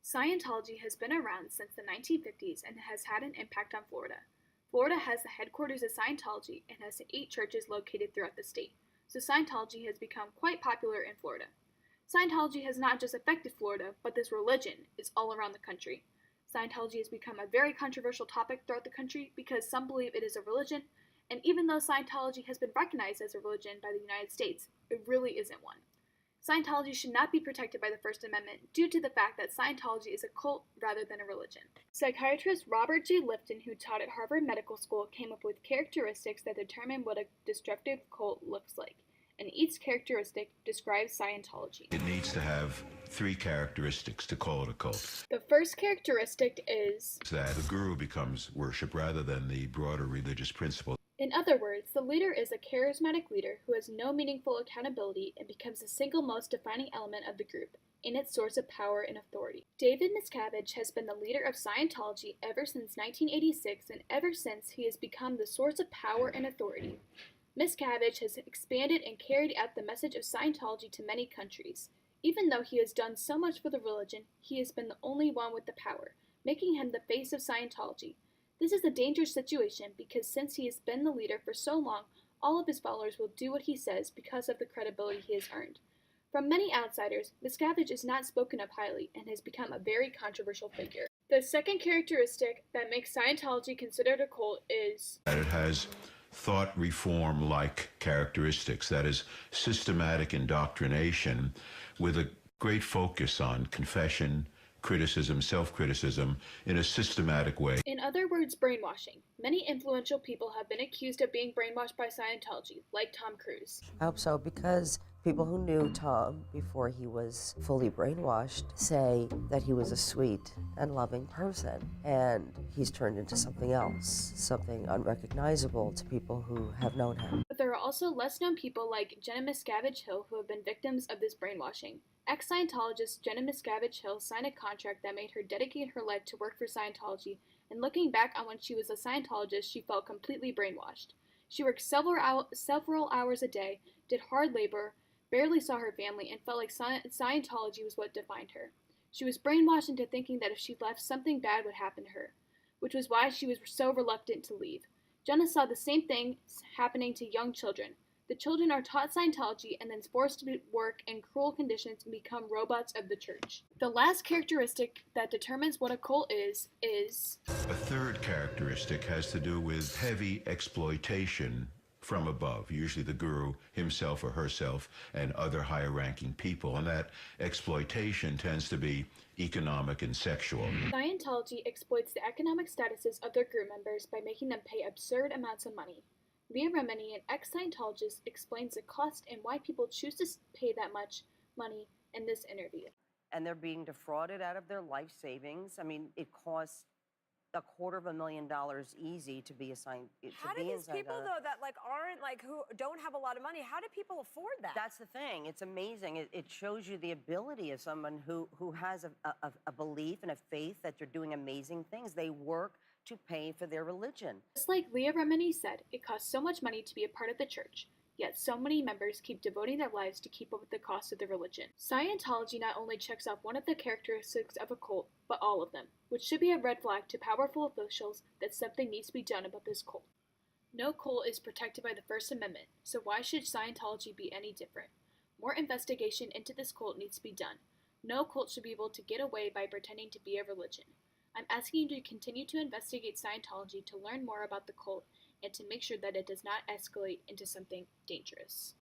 Scientology has been around since the 1950s and has had an impact on Florida. Florida has the headquarters of Scientology and has 8 churches located throughout the state, so Scientology has become quite popular in Florida. Scientology has not just affected Florida, but this religion is all around the country. Scientology has become a very controversial topic throughout the country because some believe it is a religion, and even though Scientology has been recognized as a religion by the United States, it really isn't one. Scientology should not be protected by the First Amendment due to the fact that Scientology is a cult rather than a religion. Psychiatrist Robert J. Lifton, who taught at Harvard Medical School, came up with characteristics that determine what a destructive cult looks like, and each characteristic describes Scientology. It needs to have 3 characteristics to call it a cult. The first characteristic is That the guru becomes worship rather than the broader religious principle. in other words, the leader is a charismatic leader who has no meaningful accountability and becomes the single most defining element of the group and its source of power and authority. David Miscavige has been the leader of Scientology ever since 1986, and ever since he has become the source of power and authority. Miscavige has expanded and carried out the message of Scientology to many countries. Even though he has done so much for the religion, he has been the only one with the power, making him the face of Scientology. This is a dangerous situation because since he has been the leader for so long, all of his followers will do what he says because of the credibility he has earned. From many outsiders, Miscavige is not spoken of highly and has become a very controversial figure. The second characteristic that makes Scientology considered a cult is That it has thought reform-like characteristics, that is, systematic indoctrination with a great focus on confession, criticism, self-criticism in a systematic way. In other words, brainwashing. Many influential people have been accused of being brainwashed by Scientology, like Tom Cruise. I hope so, because people who knew Tom before he was fully brainwashed say that he was a sweet and loving person, and he's turned into something else, something unrecognizable to people who have known him. But there are also less known people like Jenna Miscavige Hill who have been victims of this brainwashing. Ex-Scientologist Jenna Miscavige Hill signed a contract that made her dedicate her life to work for Scientology, and looking back on when she was a Scientologist, she felt completely brainwashed. She worked several hours a day, did hard labor, barely saw her family, and felt like Scientology was what defined her. She was brainwashed into thinking that if she left, something bad would happen to her, which was why she was so reluctant to leave. Jenna saw the same thing happening to young children. The children are taught Scientology and then forced to work in cruel conditions and become robots of the church. The last characteristic that determines what a cult is A third characteristic has to do with heavy exploitation from above, usually the guru himself or herself and other higher-ranking people, and that exploitation tends to be economic and sexual. Scientology exploits the economic statuses of their group members by making them pay absurd amounts of money. Leah Remini, an ex-Scientologist, explains the cost and why people choose to pay that much money in this interview. And they're being defrauded out of their life savings. I mean, it costs $250,000 easy to be assigned. How do these people though that aren't who don't have a lot of money? How do people afford that? That's the thing. It's amazing. It shows you the ability of someone who has a belief and a faith that they're doing amazing things. They work to pay for their religion. Just like Leah Remini said, it costs so much money to be a part of the church, yet so many members keep devoting their lives to keep up with the cost of the religion. Scientology not only checks off one of the characteristics of a cult, but all of them, which should be a red flag to powerful officials that something needs to be done about this cult. No cult is protected by the First Amendment, so why should Scientology be any different? More investigation into this cult needs to be done. No cult should be able to get away by pretending to be a religion. I'm asking you to continue to investigate Scientology to learn more about the cult and to make sure that it does not escalate into something dangerous.